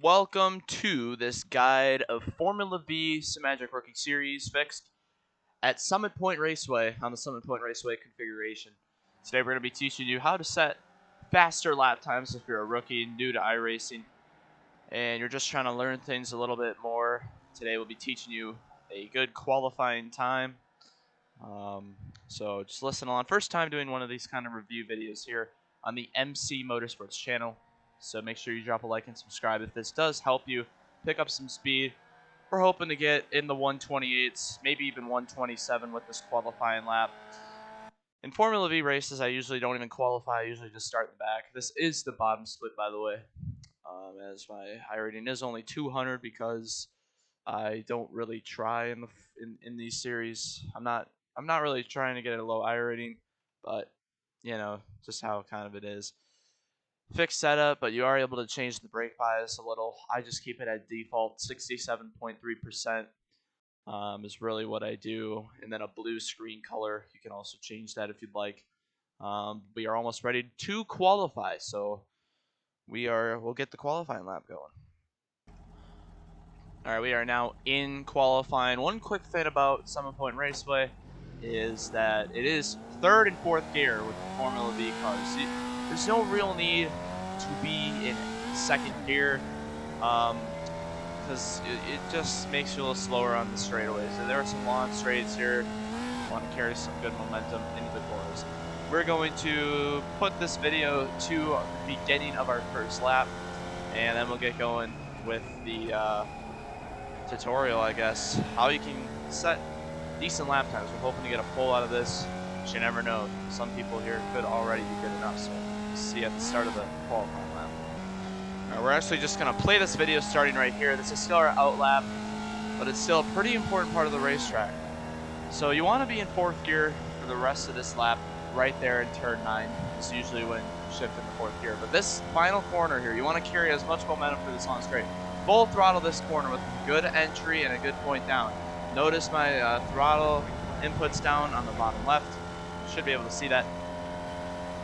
Welcome to this guide of Formula V SIMAGIC Rookie Series fixed at Summit Point Raceway on the Summit Point Raceway configuration. Today we're going to be teaching you how to set faster lap times if you're a rookie new to iRacing and you're just trying to learn things a little bit more. Today we'll be teaching you a good qualifying time. So just listen on. First time doing one of these kind of review videos here on the MC Motorsports channel. So make sure you drop a like and subscribe if this does help you pick up some speed. We're hoping to get in the 128s, maybe even 127 with this qualifying lap. In Formula V races, I usually don't even qualify. I usually just start in the back. This is the bottom split, by the way, as my high rating is only 200 because I don't really try in these series. I'm not really trying to get a low I rating, but you know, just how kind of it is. Fixed setup, but you are able to change the brake bias a little. I just keep it at default. 67.3% is really what I do, and then a blue screen color. You can also change that if you'd like. We are almost ready to qualify, so we'll get the qualifying lap going. All right, we are now in qualifying. One quick thing about Summit Point Raceway is that it is third and fourth gear with the Formula V cars. There's no real need to be in second gear because it just makes you a little slower on the straightaways. So there are some long straights here. Want to carry some good momentum into the corners. We're going to put this video to the beginning of our first lap, and then we'll get going with the tutorial, I guess, how you can set decent lap times. We're hoping to get a pole out of this, but you never know. Some people here could already be good enough, so we'll see at the start of the qualifying lap. All right, we're actually just going to play this video starting right here. This is still our out lap, but it's still a pretty important part of the racetrack. So you want to be in fourth gear for the rest of this lap right there in turn 9. It's usually when you shift into fourth gear. But this final corner here, you want to carry as much momentum for this long straight. Full throttle this corner with good entry and a good point down. Notice my throttle inputs down on the bottom left. You should be able to see that.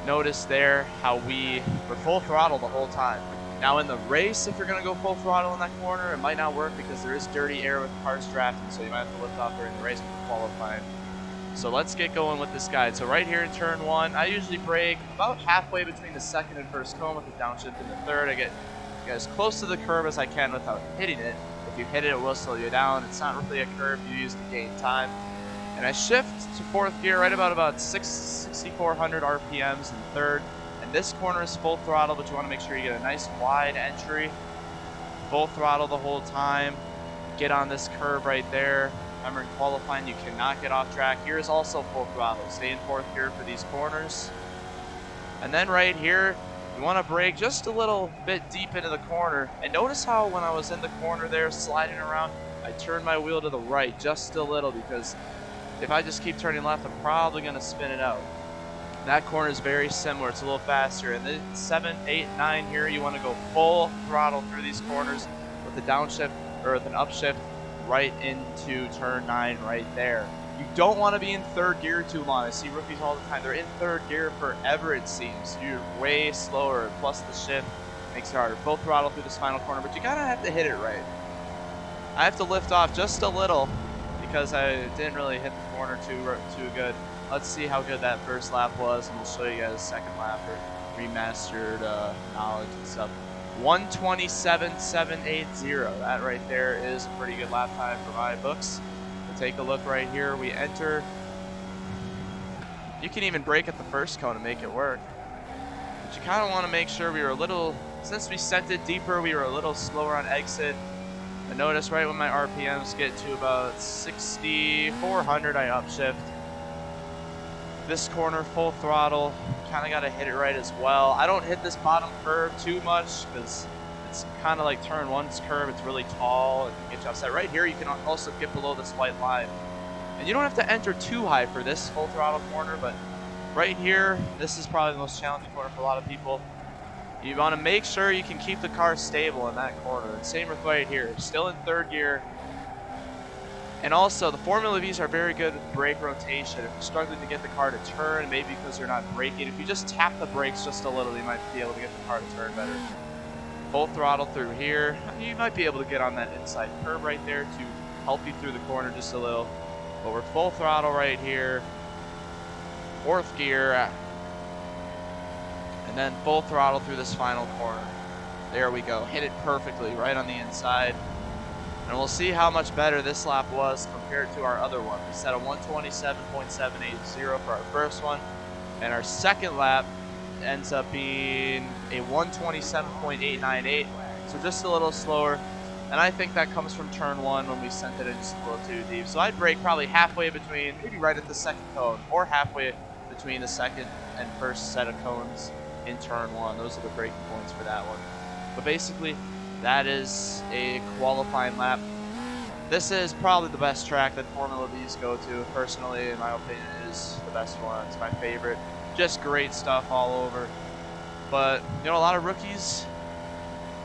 Notice there how we're full throttle the whole time. Now in the race, if you're going to go full throttle in that corner, it might not work because there is dirty air with cars drafting, so you might have to lift off during the race for qualifying. So let's get going with this guide. So right here in turn 1, I usually brake about halfway between the second and first cone with the downshift in the third. I get as close to the curb as I can without hitting it. If you hit it, it will slow you down. It's not really a curve you use to gain time. And I shift to fourth gear right about 6,400 RPMs in third. And this corner is full throttle, but you want to make sure you get a nice wide entry. Full throttle the whole time. Get on this curve right there. Remember, in qualifying, you cannot get off track. Here is also full throttle. Stay in fourth gear for these corners. And then right here, you want to brake just a little bit deep into the corner. And notice how when I was in the corner there sliding around, I turned my wheel to the right just a little because if I just keep turning left, I'm probably going to spin it out. That corner is very similar. It's a little faster. And then 7, 8, 9 here, you want to go full throttle through these corners with the downshift or with an upshift right into turn 9 right there. You don't want to be in third gear too long. I see rookies all the time. They're in third gear forever, it seems. You're way slower, plus the shift makes it harder. Full throttle through this final corner, but you gotta have to hit it right. I have to lift off just a little because I didn't really hit the corner too good. Let's see how good that first lap was, and we'll show you guys second lap or remastered knowledge and stuff. 127.780. That right there is a pretty good lap time for my books. Take a look right here. We enter. You can even brake at the first cone and make it work. But you kind of want to make sure we were a little, since we sent it deeper, we were a little slower on exit. And notice right when my RPMs get to about 6,400, I upshift. This corner, full throttle. Kind of got to hit it right as well. I don't hit this bottom curve too much because it's kind of like turn 1's curve. It's really tall and get you offset. Right here, you can also get below this white line. And you don't have to enter too high for this full throttle corner, but right here, this is probably the most challenging corner for a lot of people. You want to make sure you can keep the car stable in that corner. And same with right here, still in third gear. And also, the Formula Vs are very good with brake rotation. If you're struggling to get the car to turn, maybe because you're not braking, if you just tap the brakes just a little, you might be able to get the car to turn better. full throttle through here. You might be able to get on that inside curb right there to help you through the corner just a little. But we're full throttle right here. 4th gear. And then full throttle through this final corner. There we go. Hit it perfectly right on the inside. And we'll see how much better this lap was compared to our other one. We set a 127.780 for our first one. And our second lap ends up being a 127.898. So just a little slower. And I think that comes from turn 1 when we sent it in just a little too deep. So I'd brake probably halfway between, maybe right at the second cone, or halfway between the second and first set of cones in turn 1. Those are the braking points for that one. But basically, that is a qualifying lap. This is probably the best track that Formula V's go to. Personally, in my opinion, it is the best one. It's my favorite. Just great stuff all over. But, you know, a lot of rookies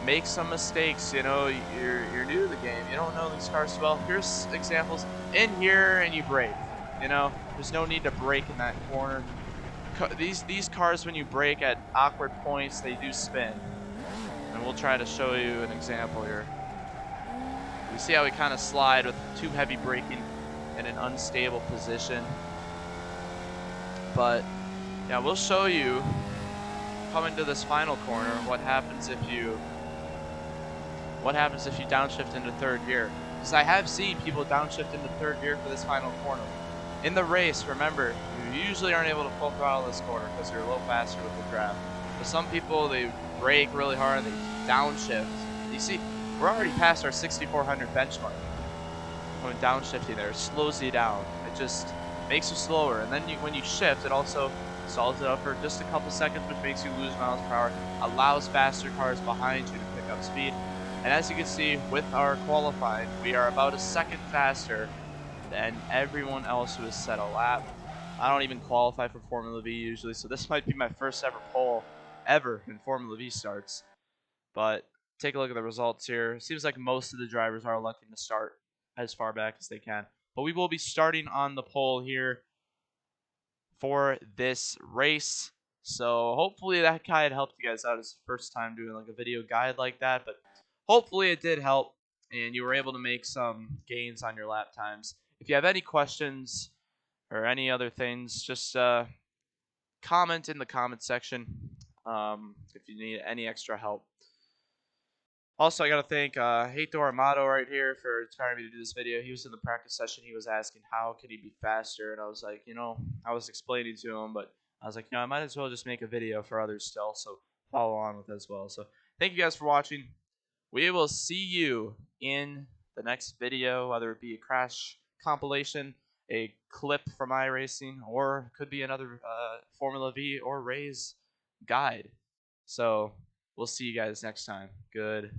make some mistakes. You know, you're new to the game. You don't know these cars well. Here's examples. In here and you brake. You know, there's no need to brake in that corner. These cars, when you brake at awkward points, they do spin. And we'll try to show you an example here. You see how we kind of slide with too heavy braking in an unstable position. But yeah, we'll show you coming to this final corner what happens if you downshift into 3rd gear. Because I have seen people downshift into 3rd gear for this final corner. In the race, remember, you usually aren't able to full throttle this corner because you're a little faster with the draft. But some people, they brake really hard and they downshift. You see, we're already past our 6,400 benchmark. When downshifting there, it slows you down. It just makes you slower. And then when you shift, it also stalls it up for just a couple seconds, which makes you lose miles per hour, allows faster cars behind you to pick up speed. And as you can see, with our qualifying, we are about a second faster than everyone else who has set a lap. I don't even qualify for Formula V usually, so this might be my first ever pole ever in Formula V starts. But take a look at the results here. Seems like most of the drivers are electing to start as far back as they can. But we will be starting on the pole here for this race. So hopefully that guide helped you guys out. It's the first time doing like a video guide like that, but hopefully it did help and you were able to make some gains on your lap times. If you have any questions or any other things, just comment in the comment section if you need any extra help. Also, I got to thank Heito Armato right here for inspiring me to do this video. He was in the practice session. He was asking how could he be faster, and I was like, you know, I was explaining to him, but I was like, you know, I might as well just make a video for others to also follow on with as well. So thank you guys for watching. We will see you in the next video, whether it be a crash compilation, a clip from iRacing, or could be another Formula V or Race guide. So we'll see you guys next time. Goodbye.